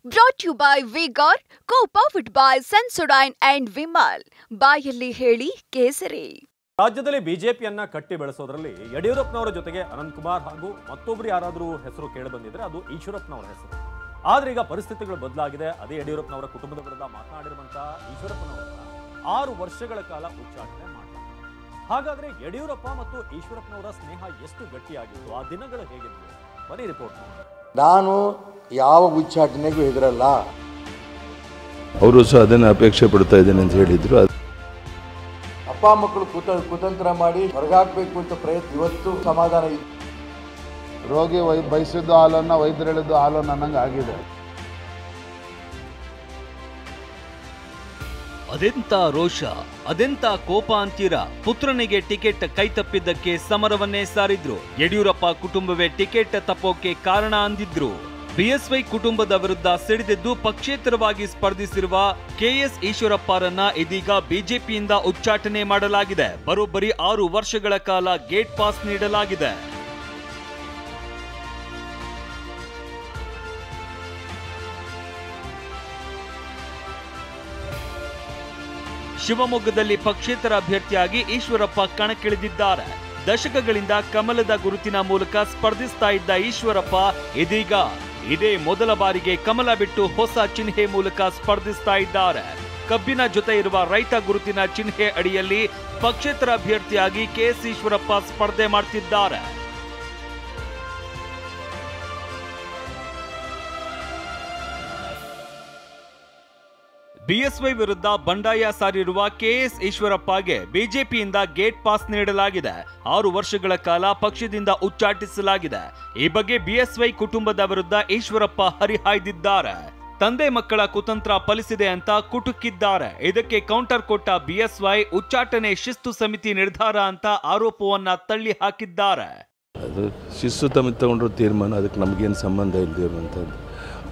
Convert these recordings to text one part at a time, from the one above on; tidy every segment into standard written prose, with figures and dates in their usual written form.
Brought to you by Vigor, co-powered by Sensodyne and Vimal. ಬಾಯಲ್ಲಿ ಹೇಳಿ ಕೇಸರಿ. ರಾಜ್ಯದಲ್ಲಿ ಬಿಜೆಪಿಯನ್ನ ಕಟ್ಟಿ ಬೆಳೆಸೋದ್ರಲ್ಲಿ ಯಡಿಯೂರಪ್ಪನವರ ಜೊತೆಗೆ ಅನಂತಕುಮಾರ್ ಹಾಗೂ ಮತ್ತೊಬ್ಬರು ಯಾರಾದರೂ ಹೆಸರು ಕೇಳಿ ಬಂದಿದ್ರೆ ಅದು ಈಶ್ವರಪ್ಪನವರ ಹೆಸರು. ಆದ್ರೆ ಈಗ ಪರಿಸ್ಥಿತಿಗಳು ಬದಲಾಗಿದೆ. ಅದೇ ಯಡಿಯೂರಪ್ಪನವರ ಕುಟುಂಬದ ವಿರುದ್ಧ ಮಾತನಾಡಿರುವಂತಹ ಈಶ್ವರಪ್ಪನವರನ್ನ 6 ವರ್ಷಗಳ ಕಾಲ ಉಚ್ಚಾಟನೆ ಮಾಡಲಾಗಿದೆ. ಹಾಗಾದ್ರೆ ಯಡಿಯೂರಪ್ಪ ಮತ್ತು ಈಶ್ವರಪ್ಪನವರ ಸ್ನೇಹ ಎಷ್ಟು ಗಟ್ಟಿಯಾಗಿತ್ತು, ಆ ದಿನಗಳು ಹೇಗಿತ್ತು? ಬನ್ನಿ ರಿಪೋರ್ಟ್ ಮಾಡಿ. ನಾನು ಯಾವ ಉಚ್ಚಾಟನೆಗೂ ಹೆದರಲ್ಲ. ಅವರು ಸಹ ಅದನ್ನು ಅಪೇಕ್ಷೆ ಪಡ್ತಾ ಇದ್ದೇನೆ ಅಂತ ಹೇಳಿದ್ರು. ಅಪ್ಪ ಮಕ್ಕಳು ಕುತಂತ್ರ ಮಾಡಿ ಹೊರಗಾಕಬೇಕು ಅಂತ ಪ್ರಯತ್ನ ಇವತ್ತು ಸಮಾಧಾನ ಇದೆ. ರೋಗಿ ಬಯಸಿದ್ದು ಹಾಲನ್ನು ವೈದ್ಯರು ಹೇಳಿದ್ದು ಹಾಲು ಅನ್ನಂಗೆ ಆಗಿದೆ. ಅದೆಂತ ರೋಷ, ಅದೆಂತ ಕೋಪ ಅಂತೀರ. ಪುತ್ರನಿಗೆ ಟಿಕೆಟ್ ಕೈತಪ್ಪಿದ್ದಕ್ಕೆ ಸಮರವನ್ನೇ ಸಾರಿದ್ರು. ಯಡಿಯೂರಪ್ಪ ಕುಟುಂಬವೇ ಟಿಕೆಟ್ ತಪ್ಪೋಕೆ ಕಾರಣ ಅಂದಿದ್ರು. ಬಿಎಸ್ವೈ ಕುಟುಂಬದ ವಿರುದ್ಧ ಸಿಡಿದೆದ್ದು ಪಕ್ಷೇತರವಾಗಿ ಸ್ಪರ್ಧಿಸಿರುವ ಕೆಎಸ್ ಈಶ್ವರಪ್ಪರನ್ನ ಇದೀಗ ಬಿಜೆಪಿಯಿಂದ ಉಚ್ಚಾಟನೆ ಮಾಡಲಾಗಿದೆ. ಬರೋಬ್ಬರಿ 6 ವರ್ಷಗಳ ಕಾಲ ಗೇಟ್ ಪಾಸ್ ನೀಡಲಾಗಿದೆ. ಶಿವಮೊಗ್ಗದಲ್ಲಿ ಪಕ್ಷೇತರ ಅಭ್ಯರ್ಥಿಯಾಗಿ ಈಶ್ವರಪ್ಪ ಕಣಕ್ಕಿಳಿದಿದ್ದಾರೆ. ದಶಕಗಳಿಂದ ಕಮಲದ ಗುರುತಿನ ಮೂಲಕ ಸ್ಪರ್ಧಿಸ್ತಾ ಇದ್ದ ಈಶ್ವರಪ್ಪ ಇದೀಗ ಇದೇ ಮೊದಲ ಬಾರಿಗೆ ಕಮಲ ಬಿಟ್ಟು ಹೊಸ ಚಿಹ್ನೆ ಮೂಲಕ ಸ್ಪರ್ಧಿಸ್ತಾ ಇದ್ದಾರೆ. ಕಬ್ಬಿನ ಜೊತೆ ಇರುವ ರೈತ ಗುರುತಿನ ಚಿಹ್ನೆ ಅಡಿಯಲ್ಲಿ ಪಕ್ಷೇತರ ಅಭ್ಯರ್ಥಿಯಾಗಿ ಕೆಎಸ್ ಈಶ್ವರಪ್ಪ ಸ್ಪರ್ಧೆ ಮಾಡ್ತಿದ್ದಾರೆ. ಬಿಎಸ್ವೈ ವಿರುದ್ಧ ಬಂಡಾಯ ಸಾರಿರುವ ಕೆಎಸ್ ಈಶ್ವರಪ್ಪಗೆ ಬಿಜೆಪಿಯಿಂದ ಗೇಟ್ ಪಾಸ್ ನೀಡಲಾಗಿದೆ. 6 ವರ್ಷಗಳ ಕಾಲ ಪಕ್ಷದಿಂದ ಉಚ್ಚಾಟಿಸಲಾಗಿದೆ. ಈ ಬಗ್ಗೆ ಬಿಎಸ್ವೈ ಕುಟುಂಬದ ವಿರುದ್ಧ ಈಶ್ವರಪ್ಪ ಹರಿಹಾಯ್ದಿದ್ದಾರೆ. ತಂದೆ ಮಕ್ಕಳ ಕುತಂತ್ರ ಫಲಿಸಿದೆ ಅಂತ ಕುಟುಕಿದ್ದಾರೆ. ಇದಕ್ಕೆ ಕೌಂಟರ್ ಕೊಟ್ಟ ಬಿಎಸ್ವೈ ಉಚ್ಚಾಟನೆ ಶಿಸ್ತು ಸಮಿತಿ ನಿರ್ಧಾರ ಅಂತ ಆರೋಪವನ್ನ ತಳ್ಳಿ ಹಾಕಿದ್ದಾರೆ. ಅದು ಶಿಸ್ತು ಸಮಿತಿ ತಗೊಂಡ್ರ ತೀರ್ಮಾನ, ಅದಕ್ಕೆ ನಮಗೇನು ಸಂಬಂಧ ಇಲ್ಲದಿರುವಂಥದ್ದು.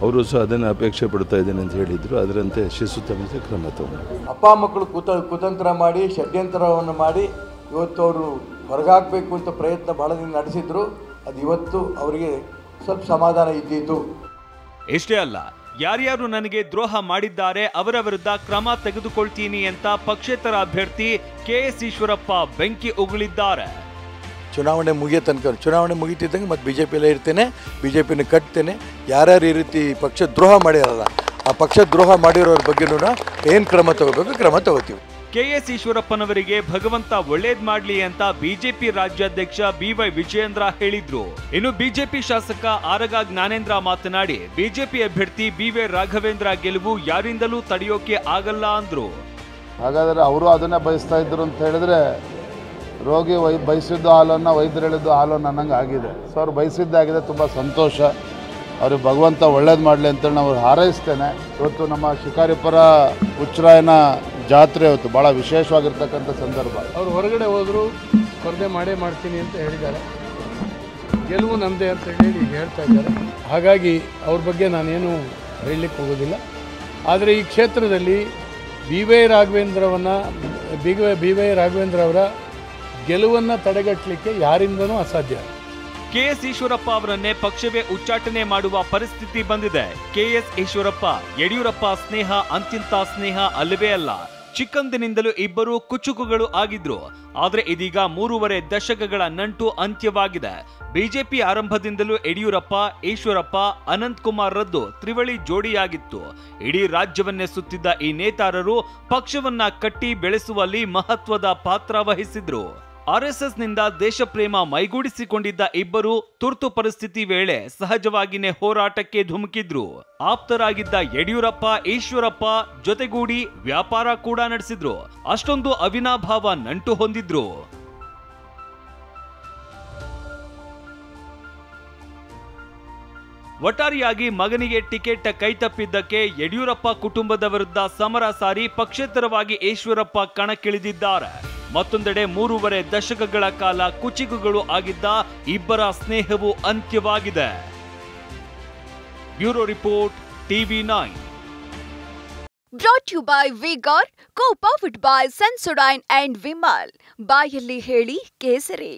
ಅವರು ಸಹ ಅದನ್ನು ಅಪೇಕ್ಷೆ ಪಡ್ತಾ ಇದ್ದೇನೆ ಅಂತ ಹೇಳಿದ್ರು. ಅದರಂತೆ ಶಿಸ್ತು ಸಮಿತಿ ಕ್ರಮ ತಗೊಂಡು ಅಪ್ಪ ಮಕ್ಕಳು ಕುತಂತ್ರ ಮಾಡಿ ಷಡ್ಯಂತ್ರವನ್ನು ಮಾಡಿ ಇವತ್ತು ಅವರು ಹೊರಗಾಕಬೇಕು ಅಂತ ಪ್ರಯತ್ನ ಬಹಳ ದಿನ ನಡೆಸಿದ್ರು. ಅದು ಇವತ್ತು ಅವರಿಗೆ ಸ್ವಲ್ಪ ಸಮಾಧಾನ ಇದ್ದಿದ್ದು. ಇಷ್ಟೇ ಅಲ್ಲ, ಯಾರ್ಯಾರು ನನಗೆ ದ್ರೋಹ ಮಾಡಿದ್ದಾರೆ ಅವರ ವಿರುದ್ಧ ಕ್ರಮ ತೆಗೆದುಕೊಳ್ತೀನಿ ಅಂತ ಪಕ್ಷೇತರ ಅಭ್ಯರ್ಥಿ ಕೆಎಸ್ ಈಶ್ವರಪ್ಪ ಬೆಂಕಿ ಉಗುಳಿದ್ದಾರೆ. ಚುನಾವಣೆ ಮುಗಿಯೋ ತನಕ, ಚುನಾವಣೆ ಮುಗಿತಿದ್ದಂಗೆ ಮತ್ತೆ ಬಿಜೆಪಿಯಲ್ಲೇ ಇರ್ತೇನೆ, ಬಿಜೆಪಿನ ಕಟ್ತೇನೆ. ಯಾರ್ಯಾರು ಈ ರೀತಿ ಪಕ್ಷ ದ್ರೋಹ ಮಾಡಿರಲ್ಲ, ಆ ಪಕ್ಷ ದ್ರೋಹ ಮಾಡಿರೋರ ಬಗ್ಗೆನೂ ಏನು ಕ್ರಮ ತಗೋಬೇಕು ಕ್ರಮ ತಗೋತೀವಿ. ಕೆಎಸ್ ಈಶ್ವರಪ್ಪನವರಿಗೆ ಭಗವಂತ ಒಳ್ಳೇದ್ ಮಾಡ್ಲಿ ಅಂತ ಬಿಜೆಪಿ ರಾಜ್ಯಾಧ್ಯಕ್ಷ ಬಿವೈ ವಿಜಯೇಂದ್ರ ಹೇಳಿದ್ರು. ಇನ್ನು ಬಿಜೆಪಿ ಶಾಸಕ ಆರಗ ಜ್ಞಾನೇಂದ್ರ ಮಾತನಾಡಿ ಬಿಜೆಪಿ ಅಭ್ಯರ್ಥಿ ಬಿವೈ ರಾಘವೇಂದ್ರ ಗೆಲುವು ಯಾರಿಂದಲೂ ತಡೆಯೋಕೆ ಆಗಲ್ಲ ಅಂದ್ರು. ಹಾಗಾದರೆ ಅವರು ಅದನ್ನೇ ಬಯಸ್ತಾ ಇದ್ರು ಅಂತ ಹೇಳಿದ್ರೆ, ರೋಗಿ ಬಯಸಿದ್ದು ಹಾಲನ್ನು ವೈದ್ಯರು ಹೇಳಿದ್ದು ಹಾಲು ಅನ್ನಂಗೆ ಆಗಿದೆ. ಸೊ ಅವ್ರು ಬಯಸಿದ್ದಾಗಿದೆ, ತುಂಬ ಸಂತೋಷ. ಅವ್ರಿಗೆ ಭಗವಂತ ಒಳ್ಳೇದು ಮಾಡಲಿ ಅಂತೇಳಿ ನಾವು ಹಾರೈಸ್ತೇನೆ. ಇವತ್ತು ನಮ್ಮ ಶಿಕಾರಿಪುರ ಉಚ್ಚರಾಯನ ಜಾತ್ರೆ ಇವತ್ತು ಭಾಳ ವಿಶೇಷವಾಗಿರ್ತಕ್ಕಂಥ ಸಂದರ್ಭ. ಅವರು ಹೊರಗಡೆ ಹೋದರೂ ಸ್ಪರ್ಧೆ ಮಾಡ್ತೀನಿ ಅಂತ ಹೇಳಿದ್ದಾರೆ. ಗೆಲುವು ನಮ್ಮದೇ ಅಂತ ಹೇಳಿ ಈಗ ಹೇಳ್ತಾ ಇದ್ದಾರೆ. ಹಾಗಾಗಿ ಅವ್ರ ಬಗ್ಗೆ ನಾನೇನು ಹೇಳಲಿಕ್ಕೆ ಹೋಗೋದಿಲ್ಲ. ಆದರೆ ಈ ಕ್ಷೇತ್ರದಲ್ಲಿ ಬಿ ವೈ ರಾಘವೇಂದ್ರ ಅವರ ಗೆಲುವನ್ನು ತಡೆಗಟ್ಟಲಿಕ್ಕೆ ಯಾರಿಂದನೂ ಅಸಾಧ್ಯ. ಕೆಎಸ್ ಈಶ್ವರಪ್ಪ ಅವರನ್ನೇ ಪಕ್ಷವೇ ಉಚ್ಚಾಟನೆ ಮಾಡುವ ಪರಿಸ್ಥಿತಿ ಬಂದಿದೆ. ಕೆಎಸ್ ಈಶ್ವರಪ್ಪ ಯಡಿಯೂರಪ್ಪ ಸ್ನೇಹ ಅಂತಿಂತ ಸ್ನೇಹ ಅಲ್ಲವೇ ಅಲ್ಲ. ಚಿಕ್ಕಂದಿನಿಂದಲೂ ಇಬ್ಬರು ಕುಚುಕುಗಳು ಆಗಿದ್ರು. ಆದ್ರೆ ಇದೀಗ 3.5 ದಶಕಗಳ ನಂಟು ಅಂತ್ಯವಾಗಿದೆ. ಬಿಜೆಪಿ ಆರಂಭದಿಂದಲೂ ಯಡಿಯೂರಪ್ಪ, ಈಶ್ವರಪ್ಪ, ಅನಂತಕುಮಾರ್ ರದ್ದು ತ್ರಿವಳಿ ಜೋಡಿಯಾಗಿತ್ತು. ಇಡೀ ರಾಜ್ಯವನ್ನೇ ಸುತ್ತಿದ್ದ ಈ ನೇತಾರರು ಪಕ್ಷವನ್ನ ಕಟ್ಟಿ ಬೆಳೆಸುವಲ್ಲಿ ಮಹತ್ವದ ಪಾತ್ರ ವಹಿಸಿದ್ರು. ಆರ್ಎಸ್ಎಸ್ನಿಂದ ದೇಶಪ್ರೇಮ ಮೈಗೂಡಿಸಿಕೊಂಡಿದ್ದ ಇಬ್ಬರು ತುರ್ತು ಪರಿಸ್ಥಿತಿ ವೇಳೆ ಸಹಜವಾಗಿಯೇ ಹೋರಾಟಕ್ಕೆ ಧುಮುಕಿದ್ರು. ಆಪ್ತರಾಗಿದ್ದ ಯಡಿಯೂರಪ್ಪ, ಈಶ್ವರಪ್ಪ ಜೊತೆಗೂಡಿ ವ್ಯಾಪಾರ ಕೂಡ ನಡೆಸಿದ್ರು. ಅಷ್ಟೊಂದು ಅವಿನಾಭಾವ ನಂಟು ಹೊಂದಿದ್ರು. ಒಟ್ಟಾರೆಯಾಗಿ ಮಗನಿಗೆ ಟಿಕೆಟ್ ಕೈತಪ್ಪಿದ್ದಕ್ಕೆ ಯಡಿಯೂರಪ್ಪ ಕುಟುಂಬದ ವಿರುದ್ಧ ಸಮರ ಸಾರಿ ಪಕ್ಷೇತರವಾಗಿ ಈಶ್ವರಪ್ಪ ಕಣಕ್ಕಿಳಿದಿದ್ದಾರೆ. ಮತ್ತೊಂದೆಡೆ 3.5 ದಶಕಗಳ ಕಾಲ ಕುಚಿಕುಗಳು ಆಗಿದ್ದ ಇಬ್ಬರ ಸ್ನೇಹವು ಅಂತ್ಯವಾಗಿದೆ. Bureau report TV9. Brought to you by Vigor, co-powered by Sensodyne and Vimal. ಬಾಯಲ್ಲಿ ಹೇಳಿ ಕೇಸರಿ.